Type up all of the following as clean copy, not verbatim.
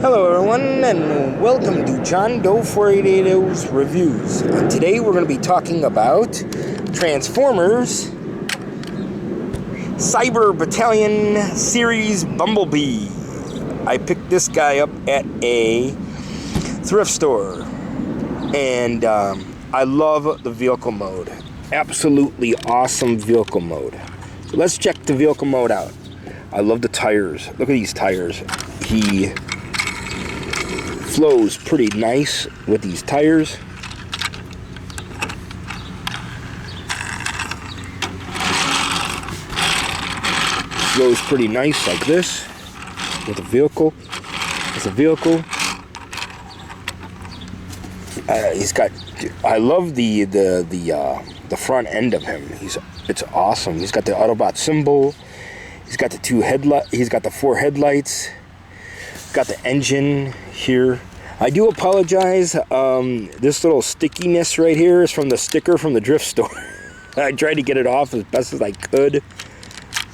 Hello everyone, and welcome to John Doe 488's Reviews. And today we're going to be talking about Transformers Cyber Battalion Series Bumblebee. I picked this guy up at a thrift store, and I love the vehicle mode. Absolutely awesome vehicle mode. So let's check the vehicle mode out. I love the tires. Look at these tires. He flows pretty nice with these tires. Flows pretty nice like this with the vehicle. It's a vehicle. He's got. I love the front end of him. It's awesome. He's got the Autobot symbol. He's got the He's got the 4 headlights. Got the engine here. I do apologize. This little stickiness right here is from the sticker from the thrift store. I tried to get it off as best as I could,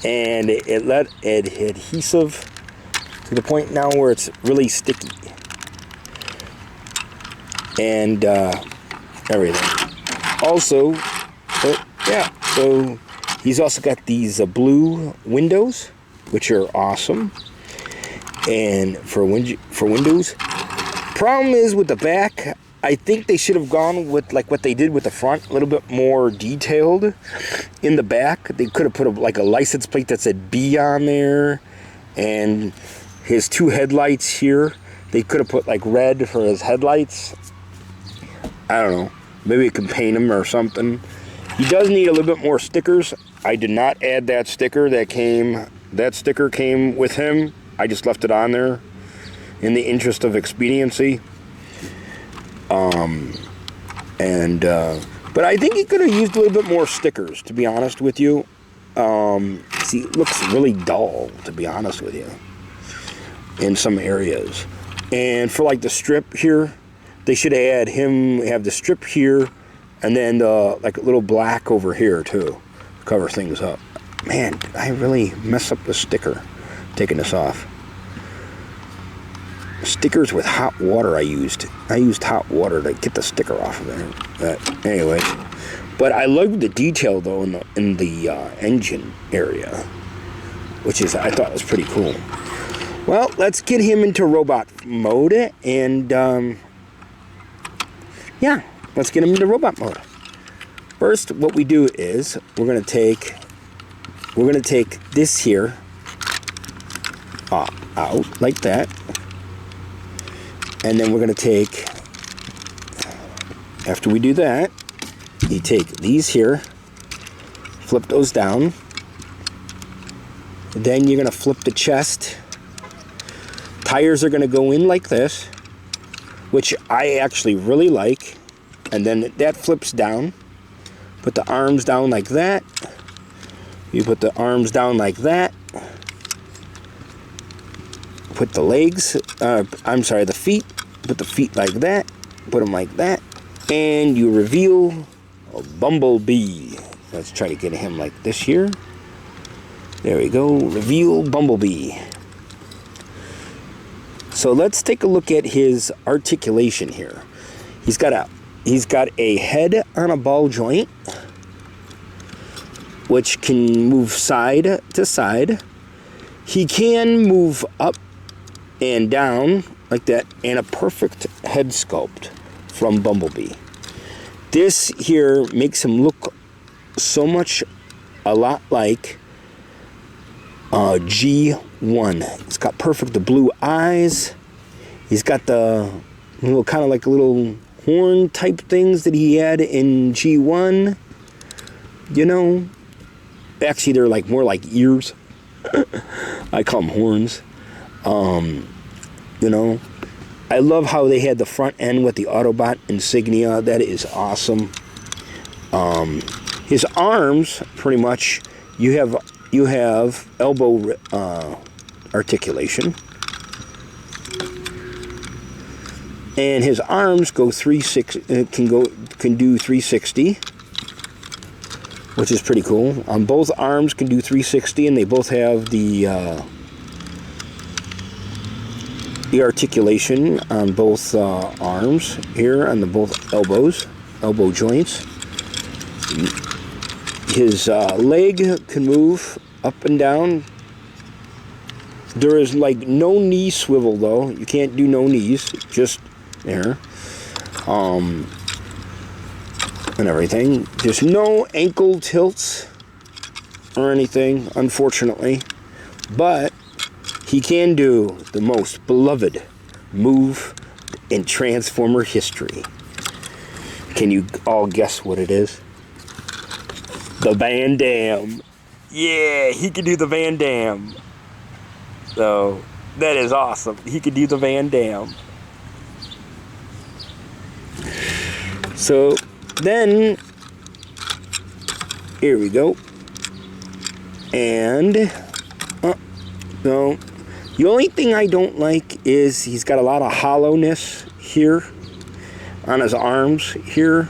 and it let it adhesive to the point now where it's really sticky. And everything. Also, so he's also got these blue windows, which are awesome. And for windows, problem is with the back, I think they should have gone with like what they did with the front, a little bit more detailed in the back. They could have put a license plate that said B on there, and his 2 headlights here, they could have put like red for his headlights. I don't know, maybe you can paint him or something. He does need a little bit more stickers. I did not add that sticker that sticker came with him. I just left it on there in the interest of expediency. But I think he could have used a little bit more stickers, to be honest with you. See, it looks really dull, to be honest with you, in some areas. And for like the strip here, they should have have the strip here, and then like a little black over here too, to cover things up. Man, I really messed up the sticker taking this off. Stickers with hot water I used hot water to get the sticker off of there. But anyways, but I love the detail though in the engine area, which is, I thought was pretty cool. Well, let's get him into robot mode, and yeah, let's get him into robot mode. First, what we do is we're gonna take this here out like that, and then we're gonna take, after we do that, you take these here, flip those down, then you're gonna flip the chest. Tires are gonna go in like this, which I actually really like, and then that flips down. Put the arms down like that. You put the arms down like that. Put the legs, the feet. Put the feet like that. Put them like that. And you reveal a Bumblebee. Let's try to get him like this here. There we go. Reveal Bumblebee. So let's take a look at his articulation here. He's got a head on a ball joint, which can move side to side. He can move up and down like that, and a perfect head sculpt from Bumblebee. This here makes him look a lot like G1. He's got the blue eyes. He's got the little kind of like little horn type things that he had in G1. You know, actually they're like more like ears. I call them horns. You know, I love how they had the front end with the Autobot insignia. That is awesome. His arms, pretty much, you have elbow articulation, and his arms go 360. Can do 360, which is pretty cool. Both arms can do 360, and they both have the the articulation on both arms here, on the both elbow joints. His leg can move up and down. There is like no knee swivel though. You can't do no knees, just there. And everything. There's no ankle tilts or anything, unfortunately. But he can do the most beloved move in Transformer history. Can you all guess what it is? The Van Damme. Yeah, he can do the Van Damme. So, that is awesome. He can do the Van Damme. So, then, here we go. And, no. The only thing I don't like is he's got a lot of hollowness here on his arms here.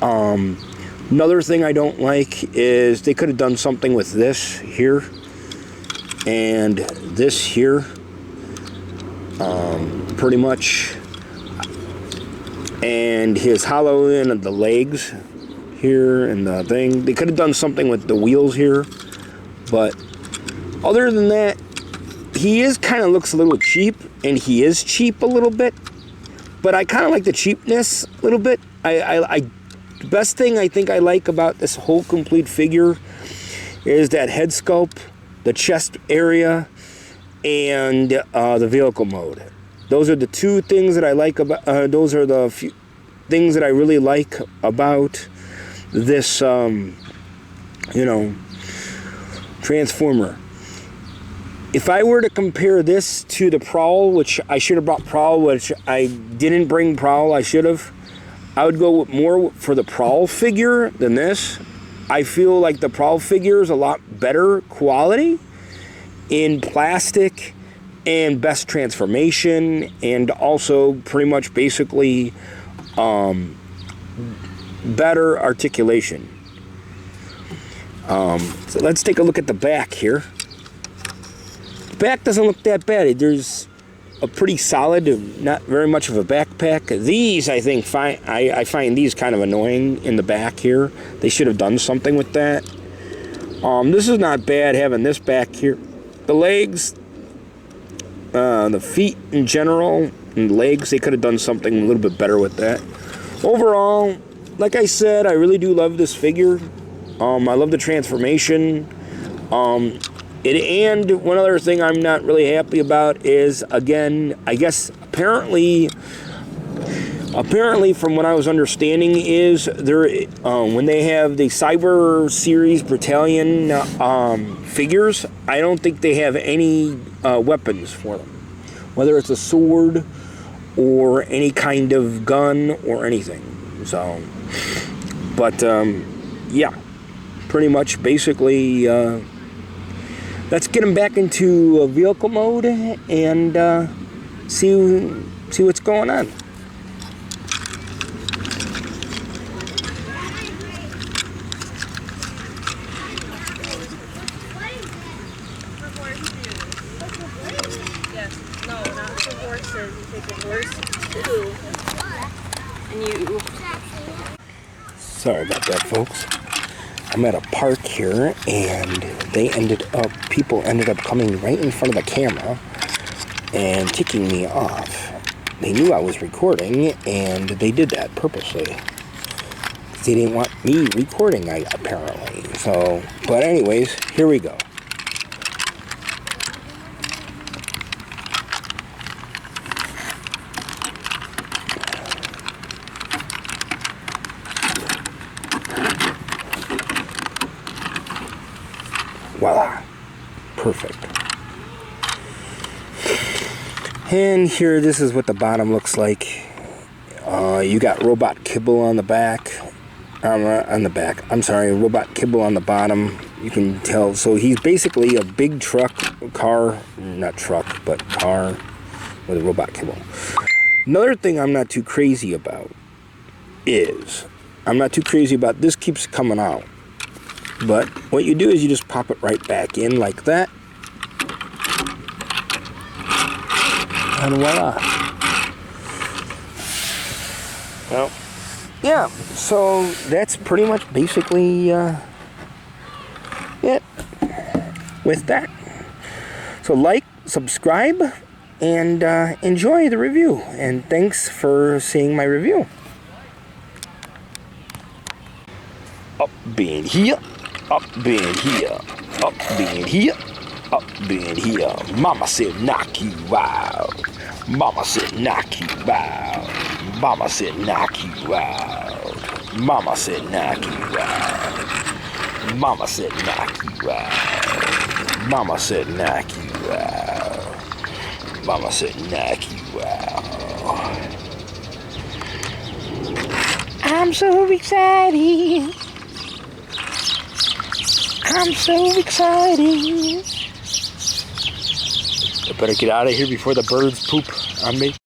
Another thing I don't like is they could have done something with this here and this here. Pretty much. And his hollow end of the legs here and the thing. They could have done something with the wheels here. But other than that, he is kind of looks a little cheap, and he is cheap a little bit. But I kind of like the cheapness a little bit. The best thing I think I like about this whole complete figure is that head sculpt, the chest area, and the vehicle mode. Those are the two things that I like about. Those are the few things that I really like about this, Transformer. If I were to compare this to the Prowl, which I should have brought Prowl, which I didn't bring Prowl, I should have. I would go more for the Prowl figure than this. I feel like the Prowl figure is a lot better quality in plastic and best transformation, and also pretty much basically better articulation. So let's take a look at the back here. The back doesn't look that bad. There's a pretty solid, not very much of a backpack. These, I think, I find these kind of annoying in the back here. They should have done something with that. This is not bad having this back here. The legs, the feet in general, and the legs, they could have done something a little bit better with that. Overall, like I said, I really do love this figure. I love the transformation. And one other thing I'm not really happy about is, again, I guess apparently from what I was understanding is there when they have the Cyber Series Battalion figures, I don't think they have any weapons for them, whether it's a sword or any kind of gun or anything. So, but yeah, pretty much basically. Let's get them back into vehicle mode and see what's going on. Yes. No, not for horses. You take a horse too, and you. Sorry about that, folks. I'm at a park here, and people ended up coming right in front of the camera and kicking me off. They knew I was recording, and they did that purposely. They didn't want me recording, apparently. So, but anyways, here we go. Voila. Perfect. And here, this is what the bottom looks like. You got robot kibble on the back. Robot kibble on the bottom. You can tell. So he's basically a big car with a robot kibble. Another thing I'm not too crazy about is, this keeps coming out. But what you do is you just pop it right back in like that. And voila. Well, yeah, so that's pretty much basically it with that. So like, subscribe, and enjoy the review. And thanks for seeing my review. Up being here, up being here, up being here, up being here. Mama said knock you out. Mama said knock you out. Mama said knock you out. Mama said knock you out. Mama said knock you out. Mama said knock you out. Mama said knock you out. I'm so excited. I'm so excited. I better get out of here before the birds poop on me.